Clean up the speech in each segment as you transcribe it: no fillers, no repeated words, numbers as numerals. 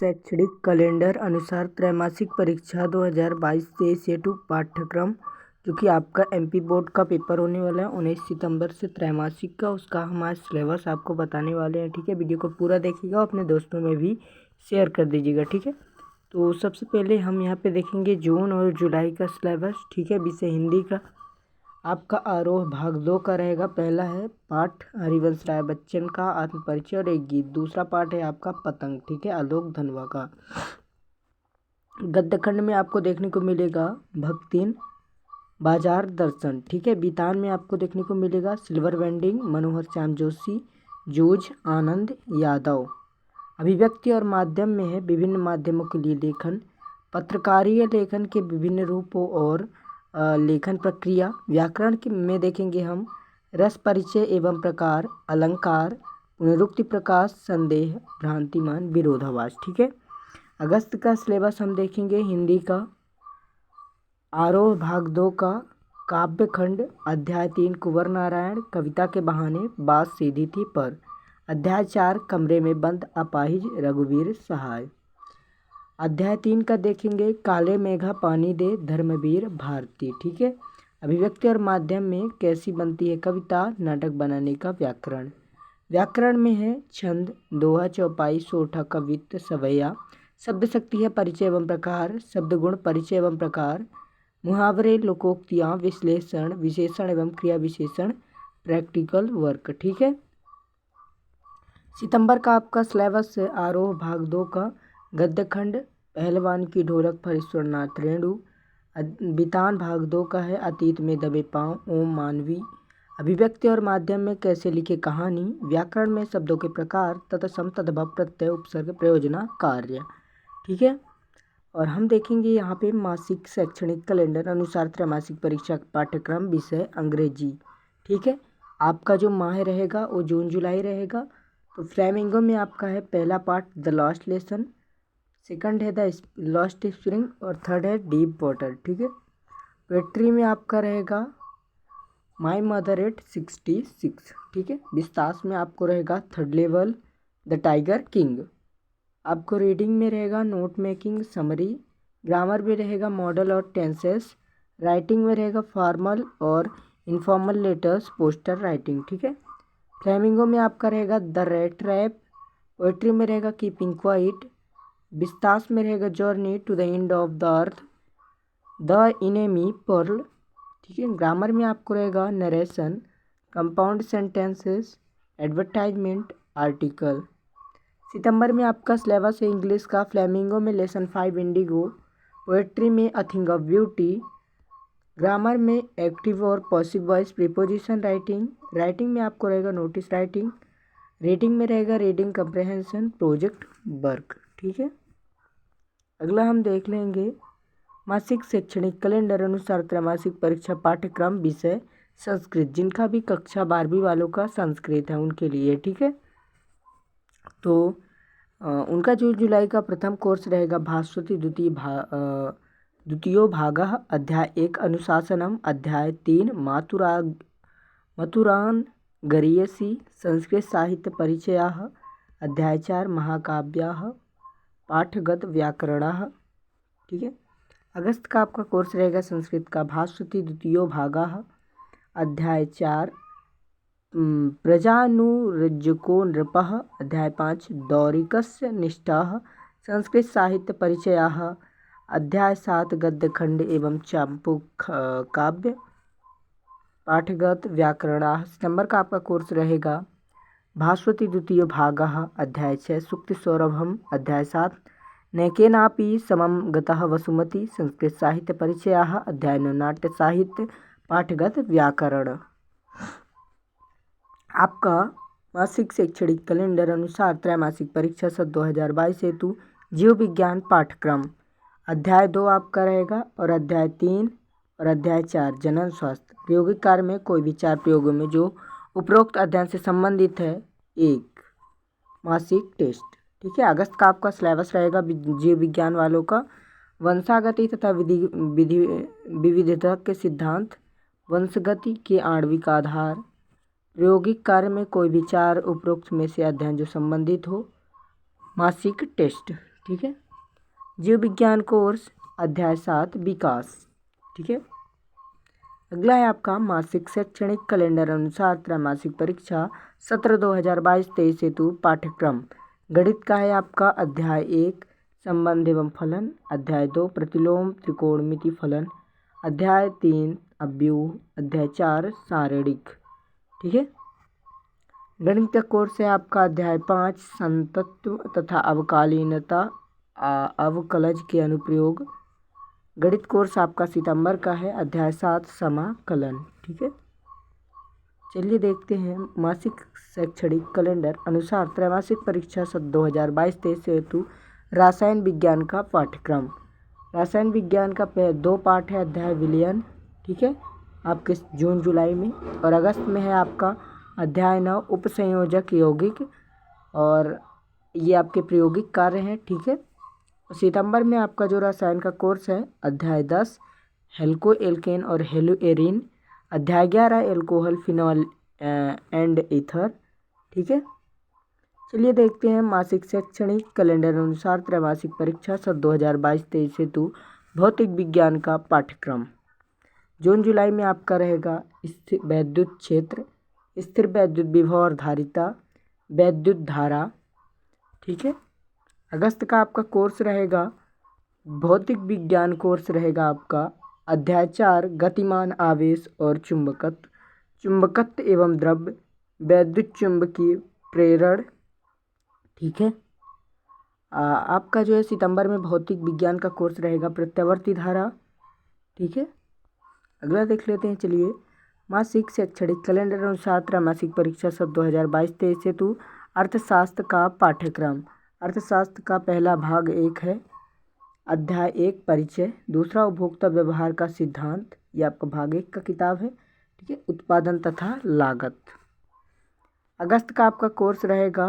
शैक्षणिक कैलेंडर अनुसार त्रैमासिक परीक्षा 2022 से सेटू पाठ्यक्रम जो कि आपका एमपी बोर्ड का पेपर होने वाला है 19 सितंबर से त्रैमासिक का, उसका हमारा सिलेबस आपको बताने वाले हैं। ठीक है, वीडियो को पूरा देखिएगा, अपने दोस्तों में भी शेयर कर दीजिएगा। ठीक है, तो सबसे पहले हम यहाँ पे देखेंगे जून और जुलाई का सिलेबस। ठीक है, विषय हिंदी का आपका आरोह भाग 2 का रहेगा। पहला है पाठ हरिवंश राय बच्चन का आत्म परिचय और एक गीत। दूसरा पाठ है आपका पतंग। ठीक है, आलोक धनवा का। गद्य खंड में आपको देखने को मिलेगा भक्तिन बाजार दर्शन। ठीक है, बीतान में आपको देखने को मिलेगा सिल्वर वेंडिंग मनोहर श्याम जोशी जूझ आनंद यादव। अभिव्यक्ति और माध्यम में है विभिन्न माध्यमों के लिए लेखन, पत्रकारीय लेखन के विभिन्न रूपों और लेखन प्रक्रिया। व्याकरण में देखेंगे हम रस परिचय एवं प्रकार, अलंकार, पुनरुक्ति प्रकाश, संदेह, भ्रांतिमान, विरोधाभास। ठीक है, अगस्त का सिलेबस हम देखेंगे हिंदी का आरोह भाग 2 का काव्य खंड। अध्याय 3 कुंवर नारायण कविता के बहाने बात सीधी थी पर। अध्याय 4 कमरे में बंद अपाहिज रघुवीर सहाय। अध्याय 3 का देखेंगे काले मेघा पानी दे धर्मवीर भारती। ठीक है, अभिव्यक्ति और माध्यम में कैसी बनती है कविता, नाटक बनाने का व्याकरण। व्याकरण में है छंद, दोहा, चौपाई, सोठा, कवित्व, सवैया। शब्द शक्ति है परिचय एवं प्रकार, शब्द गुण परिचय एवं प्रकार, मुहावरे, लोकोक्तियाँ, विश्लेषण, विशेषण एवं क्रिया विशेषण, प्रैक्टिकल वर्क। ठीक है, सितंबर का आपका सिलेबस है आरोह भाग 2 का गद्य खंड। पहलवान की ढोलक पर ईश्वरनाथ रेणु। बीतान भाग 2 का है अतीत में दबे पाँव ओम मानवी। अभिव्यक्ति और माध्यम में कैसे लिखे कहानी। व्याकरण में शब्दों के प्रकार, तत्सम, तद्भव, प्रत्यय, उपसर्ग, प्रयोजना, कार्य। ठीक है, और हम देखेंगे यहाँ पे मासिक शैक्षणिक कैलेंडर अनुसार त्रैमासिक परीक्षा पाठ्यक्रम विषय अंग्रेजी। ठीक है, आपका जो माह रहेगा वो जून जुलाई रहेगा। तो फ्लेमिंगो में आपका है पहला part the last lesson, second है द लॉस्ट स्प्रिंग और थर्ड है डीप वाटर। ठीक है, पोएट्री में आपका रहेगा माई मदर एट 66। ठीक है, विस्तास में आपको रहेगा third level the tiger king. आपको रीडिंग में रहेगा नोट मेकिंग, समरी। ग्रामर में रहेगा मॉडल और टेंसेस। राइटिंग में रहेगा फॉर्मल और इनफॉर्मल लेटर्स, पोस्टर राइटिंग। ठीक है, फ्लेमिंगो में आपका रहेगा द रेड ट्रैप। पोएट्री में रहेगा कीपिंग क्वाइट। विस्तास में रहेगा journey to the end of the earth, the enemy pearl. ठीक है, ग्रामर में आपको रहेगा narration, compound sentences, advertisement, article. सितंबर में आपका सिलेबस है इंग्लिश का। फ्लेमिंगो में लेसन 5 इंडिगो। पोएट्री में a thing of beauty. Grammar में एक्टिव और पॉसिव वॉइस प्रीपोजिशन राइटिंग। राइटिंग में आपको रहेगा नोटिस राइटिंग। रीडिंग में रहेगा रीडिंग कंप्रहेंशन, प्रोजेक्ट वर्क। ठीक है, अगला हम देख लेंगे मासिक शैक्षणिक कैलेंडर अनुसार त्रैमासिक परीक्षा पाठ्यक्रम विषय संस्कृत, जिनका भी कक्षा 12वीं वालों का संस्कृत है उनके लिए। ठीक है, तो उनका जून जुलाई का प्रथम कोर्स रहेगा भास्वती द्वितीयो भागः। अध्याय 1 अनुशासनम। अध्याय 3 मतुरान गरीयसी संस्कृत साहित्य परिचयाः। अध्याय 4 महाकाव्याः पाठगत व्याकरणाः। ठीक है, अगस्त का आपका कोर्स रहेगा संस्कृत का भास्वती द्वितीयो भागः। अध्याय 4 प्रजानुरज्जको नृपः। अध्याय 5 दौरिकस्य निष्ठाः संस्कृत साहित्य परिचयाः। अध्याय 7 गद्य खंड एवं चंपू काव्य पाठगत व्याकरणाः। सितंबर का आपका कोर्स रहेगा भास्वती द्वितीय भागः। अध्याय 6 सूक्ति सौरभम। अध्याय 7 नैकेनापि समं गतः वसुमती संस्कृत साहित्य परिचयाः। अध्याय 9 नाट्य साहित्य पाठगत व्याकरण। आपका मासिक शैक्षणिक कैलेंडर अनुसार त्रैमासिक परीक्षा सत्र 2022 हेतु जीव विज्ञान पाठ्यक्रम। अध्याय 2 आपका रहेगा और अध्याय 3 और अध्याय 4 जनन स्वास्थ्य। प्रायोगिक कार्य में कोई भी 4 प्रयोगों में जो उपरोक्त अध्ययन से संबंधित है एक मासिक टेस्ट। ठीक है, अगस्त का आपका सिलेबस रहेगा जीव विज्ञान वालों का वंशागति तथा विविधता के सिद्धांत, वंशगति के आणविक आधार। प्रायोगिक कार्य में कोई भी 4 उपरोक्त में से अध्ययन जो संबंधित हो, मासिक टेस्ट। ठीक है। जीव विज्ञान कोर्स अध्याय 7 विकास, ठीक है। अगला है आपका मासिक शैक्षणिक कैलेंडर अनुसार त्रैमासिक परीक्षा सत्र 2022-23 हेतु पाठ्यक्रम। गणित का है आपका अध्याय 1 संबंध एवं फलन, अध्याय 2 प्रतिलोम त्रिकोणमिति फलन, अध्याय 3 अव्यूह, अध्याय 4 सारणिक, ठीक है। गणित का कोर्स है आपका अध्याय 5 संतत्व तथा अवकालीनता अवकलज के अनुप्रयोग। गणित कोर्स आपका सितंबर का है, अध्याय 7 समाकलन, ठीक है। चलिए देखते हैं मासिक शैक्षणिक कैलेंडर अनुसार त्रैमासिक परीक्षा सत्र 2022-23 हेतु रसायन विज्ञान का पाठ्यक्रम। रसायन विज्ञान का 2 पाठ है, अध्याय विलयन, ठीक है, आपके जून जुलाई में, और अगस्त में है आपका अध्याय 9 उपसंयोजक यौगिक, और ये आपके प्रायोगिक कार्य हैं, ठीक है। सितंबर में आपका जो रसायन का कोर्स है अध्याय 10 हेल्को एल्केन और हेलोएरिन, अध्याय 11 एल्कोहल फिनॉल एंड ईथर, ठीक है। चलिए देखते हैं मासिक शैक्षणिक कैलेंडर अनुसार त्रैमासिक परीक्षा सत्र 2022-23 हेतु भौतिक विज्ञान का पाठ्यक्रम। जून जुलाई में आपका रहेगा स्थिर वैद्युत क्षेत्र, स्थिर वैद्युत विभव और धारिता, वैद्युत धारा, ठीक है। अगस्त का आपका कोर्स रहेगा भौतिक विज्ञान कोर्स रहेगा आपका अध्याय 4 गतिमान आवेश और चुंबकत्व, चुंबकत्व एवं द्रव्य, वैद्युत चुंबकीय प्रेरण, ठीक है। आपका जो है सितंबर में भौतिक विज्ञान का कोर्स रहेगा प्रत्यावर्ती धारा, ठीक है। अगला देख लेते हैं, चलिए मासिक शैक्षणिक कैलेंडर अनुसार त्रैमासिक परीक्षा सत्र 2022-23 हेतु अर्थशास्त्र का पाठ्यक्रम। अर्थशास्त्र का पहला भाग 1 है, अध्याय 1 परिचय, दूसरा उपभोक्ता व्यवहार का सिद्धांत, ये आपका भाग 1 का किताब है, ठीक है, उत्पादन तथा लागत। अगस्त का आपका कोर्स रहेगा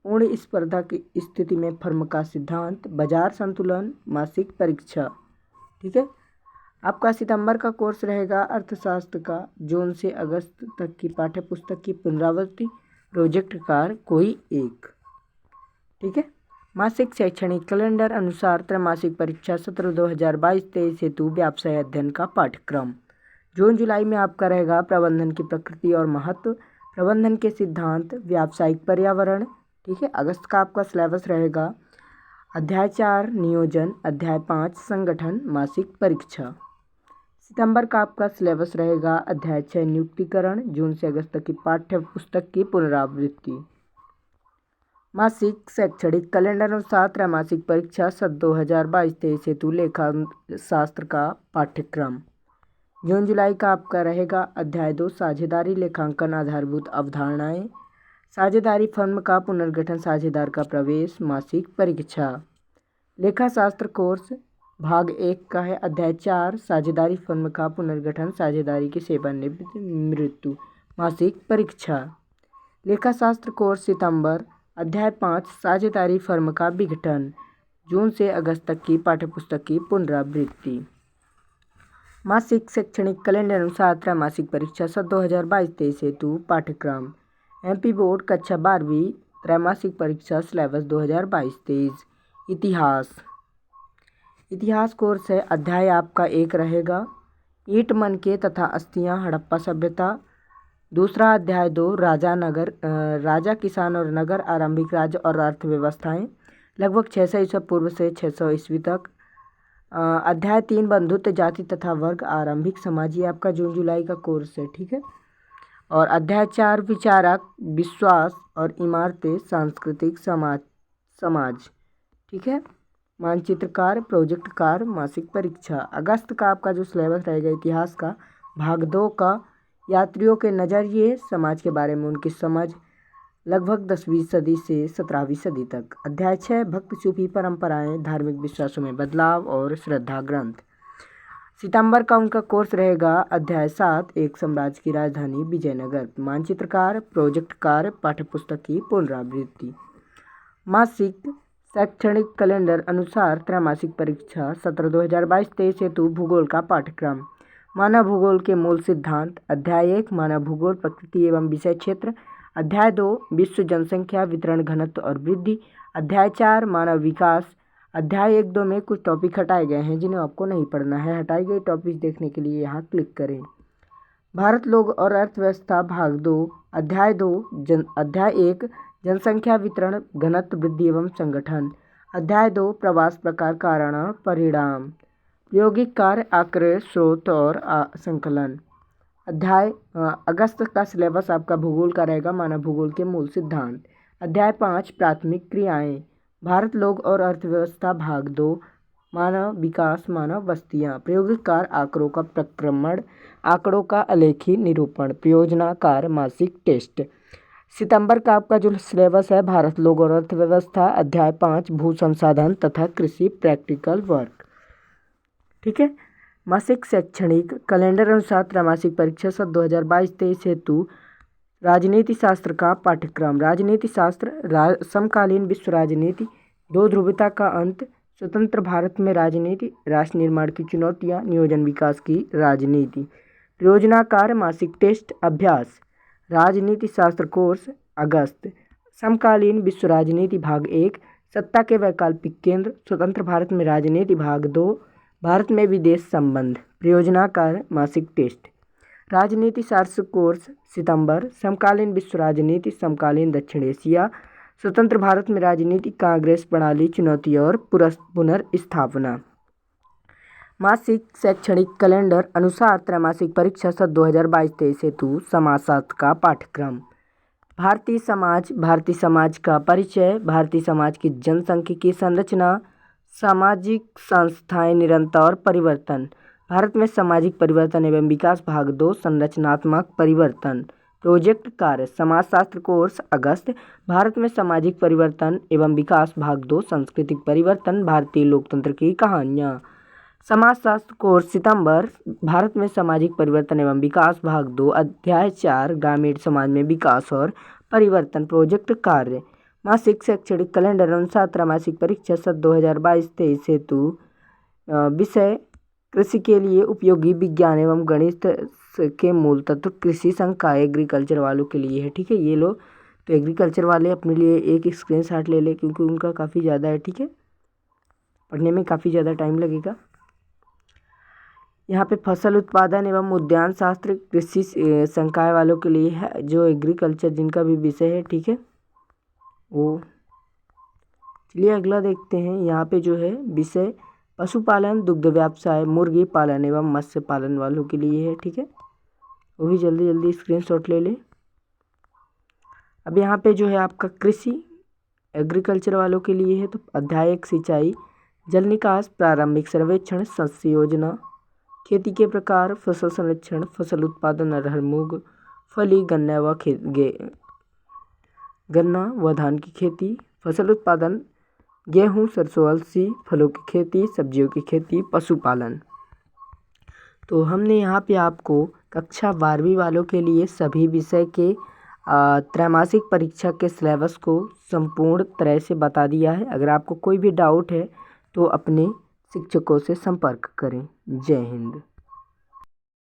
पूर्ण स्पर्धा की स्थिति में फर्म का सिद्धांत, बाजार संतुलन, मासिक परीक्षा, ठीक है। आपका सितंबर का कोर्स रहेगा अर्थशास्त्र का जून से अगस्त तक की पाठ्य पुस्तक की पुनरावृत्ति, प्रोजेक्ट कार्य कोई एक, ठीक है। मासिक शैक्षणिक कैलेंडर अनुसार त्रैमासिक परीक्षा सत्र 2022-23 हेतु व्यवसाय अध्ययन का पाठ्यक्रम। जून जुलाई में आपका रहेगा प्रबंधन की प्रकृति और महत्व, प्रबंधन के सिद्धांत, व्यावसायिक पर्यावरण, ठीक है। अगस्त का आपका सिलेबस रहेगा अध्याय 4 नियोजन, अध्याय 5 संगठन, मासिक परीक्षा। सितंबर का आपका सिलेबस रहेगा अध्याय 6 नियुक्तिकरण, जून से अगस्त तक की पाठ्य पुस्तक की पुनरावृत्ति। मासिक शैक्षणिक कैलेंडर अनुसार त्रैमासिक परीक्षा सत्र 2022-23 हेतु लेखा शास्त्र का पाठ्यक्रम। जून जुलाई का आपका रहेगा अध्याय 2 साझेदारी लेखांकन आधारभूत अवधारणाएं, साझेदारी फर्म का पुनर्गठन, साझेदार का प्रवेश, मासिक परीक्षा। लेखा शास्त्र कोर्स भाग 1 का है, अध्याय 4 साझेदारी फर्म का पुनर्गठन, साझेदारी की सेवानिवृत्ति मृत्यु, मासिक परीक्षा। लेखा शास्त्र कोर्स सितंबर अध्याय 5 साझेदारी फर्म का विघटन, जून से अगस्त तक की पाठ्यपुस्तक की पुनरावृत्ति। मासिक शैक्षणिक कैलेंडर अनुसार त्रैमासिक परीक्षा सत्र 2022-23 हेतु पाठ्यक्रम। एमपी बोर्ड कक्षा 12वीं त्रैमासिक परीक्षा सिलेबस 2022-23। इतिहास, इतिहास कोर्स है, अध्याय आपका 1 रहेगा ईंट मनके तथा अस्थियां हड़प्पा सभ्यता, दूसरा अध्याय 2 राजा किसान और नगर, आरंभिक राज्य और अर्थव्यवस्थाएं, लगभग 600 ईस्वी पूर्व से 600 ईस्वी तक। अध्याय 3 बंधुत्व जाति तथा वर्ग, आरंभिक समाज, ये आपका जून जुलाई का कोर्स है, ठीक है। और अध्याय 4 विचारक, विश्वास और इमारतें, सांस्कृतिक समाज, ठीक है। मानचित्रकार, प्रोजेक्ट कार्य, मासिक परीक्षा। अगस्त का आपका जो सिलेबस रहेगा इतिहास का भाग 2 का यात्रियों के नज़रिए, समाज के बारे में उनकी समझ, लगभग 10वीं सदी से 17वीं सदी तक। अध्याय 6 भक्त सूफी परंपराएं, धार्मिक विश्वासों में बदलाव और श्रद्धा ग्रंथ। सितंबर का उनका कोर्स रहेगा अध्याय 7 एक साम्राज्य की राजधानी विजयनगर, मानचित्रकार, प्रोजेक्ट कार्य, पाठ्यपुस्तक की पुनरावृत्ति। मासिक शैक्षणिक कैलेंडर अनुसार त्रैमासिक परीक्षा सत्र 2022-23 हेतु भूगोल का पाठ्यक्रम। मानव भूगोल के मूल सिद्धांत, अध्याय 1 मानव भूगोल प्रकृति एवं विषय क्षेत्र, अध्याय 2 विश्व जनसंख्या वितरण घनत्व और वृद्धि। अध्याय 4 मानव विकास। अध्याय 1, 2 में कुछ टॉपिक हटाए गए हैं जिन्हें आपको नहीं पढ़ना है। हटाई गई टॉपिक देखने के लिए यहाँ क्लिक करें। भारत लोग और अर्थव्यवस्था भाग 2। अध्याय 1 जनसंख्या वितरण घनत्व वृद्धि एवं संगठन। अध्याय 2 प्रवास प्रकार कारण और परिणाम। प्रायोगिक कार्य आंकड़े स्रोत और संकलन। अध्याय अगस्त का सिलेबस आपका भूगोल का रहेगा, मानव भूगोल के मूल सिद्धांत। अध्याय 5 प्राथमिक क्रियाएं। भारत लोग और अर्थव्यवस्था भाग 2 मानव विकास मानव बस्तियां। प्रायोगिक कार्य आंकड़ों का प्रक्रमण, आंकड़ों का आलेखी निरूपण, प्रयोजना कार्य मासिक टेस्ट। सितंबर का आपका जो सिलेबस है भारत लोग और अर्थव्यवस्था, अध्याय 5 भू संसाधन तथा कृषि प्रैक्टिकल वर्क। ठीक है। मासिक शैक्षणिक कैलेंडर अनुसार त्रैमासिक परीक्षा सत्र 2022-23 हेतु राजनीति शास्त्र का पाठ्यक्रम। राजनीति शास्त्र समकालीन विश्व राजनीति, दो ध्रुवता का अंत, स्वतंत्र भारत में राजनीति, राष्ट्र निर्माण की चुनौतियां, नियोजन विकास की राजनीति। प्रयोजना कार्य मासिक टेस्ट अभ्यास। राजनीति शास्त्र कोर्स अगस्त। समकालीन विश्व राजनीति भाग 1 सत्ता के वैकल्पिक केंद्र, स्वतंत्र भारत में राजनीति भाग 2 भारत में विदेश संबंध। प्रयोजना कार्य मासिक टेस्ट। राजनीति शास्त्र कोर्स सितंबर। समकालीन विश्व राजनीति, समकालीन दक्षिण एशिया, स्वतंत्र भारत में राजनीति, कांग्रेस प्रणाली चुनौती और पुनर्स्थापना। मासिक शैक्षणिक कैलेंडर अनुसार त्रैमासिक परीक्षा सत्र 2022-23 हेतु समाजशास्त्र का पाठ्यक्रम। भारतीय समाज का परिचय, भारतीय समाज की जनसांख्यिकी संरचना, सामाजिक संस्थाएं निरंतर और परिवर्तन। भारत में सामाजिक परिवर्तन एवं विकास भाग 2 संरचनात्मक परिवर्तन। प्रोजेक्ट कार्य समाजशास्त्र कोर्स अगस्त। भारत में सामाजिक परिवर्तन एवं विकास भाग 2 सांस्कृतिक परिवर्तन, भारतीय लोकतंत्र की कहानियाँ। समाजशास्त्र कोर्स सितंबर। भारत में सामाजिक परिवर्तन एवं विकास भाग 2 अध्याय 4 ग्रामीण समाज में विकास और परिवर्तन। प्रोजेक्ट कार्य। मासिक शैक्षणिक कैलेंडर अनुसार त्रैमासिक परीक्षा सत्र 2022-23 हेतु विषय कृषि के लिए उपयोगी विज्ञान एवं गणित के मूल तत्व, कृषि संकाय एग्रीकल्चर वालों के लिए है। ठीक है, ये लो तो एग्रीकल्चर वाले अपने लिए एक स्क्रीनशॉट ले ले क्योंकि उनका काफ़ी ज़्यादा है। ठीक है, पढ़ने में काफ़ी ज़्यादा टाइम लगेगा। यहाँ पे फसल उत्पादन एवं उद्यान शास्त्र कृषि संकाय वालों के लिए है, जो एग्रीकल्चर जिनका भी विषय है। ठीक है, वो चलिए अगला देखते हैं। यहाँ पे जो है विषय पशुपालन, दुग्ध व्यवसाय, मुर्गी पालन एवं मत्स्य पालन वालों के लिए है। ठीक है, वो भी जल्दी जल्दी स्क्रीनशॉट ले ले। अब यहाँ पे जो है आपका कृषि एग्रीकल्चर वालों के लिए है, तो अध्याय 1 सिंचाई, जल निकास, प्रारंभिक सर्वेक्षण, शस्य योजना, खेती के प्रकार, फसल संरक्षण, फसल उत्पादन, अरहर मूंग फली, गन्ना व धान की खेती, फसल उत्पादन, गेहूं, सरसों, अलसी, फलों की खेती, सब्जियों की खेती, पशुपालन। तो हमने यहाँ पे आपको कक्षा 12वीं वालों के लिए सभी विषय के त्रैमासिक परीक्षा के सिलेबस को संपूर्ण तरह से बता दिया है। अगर आपको कोई भी डाउट है तो अपने शिक्षकों से संपर्क करें। जय हिंद।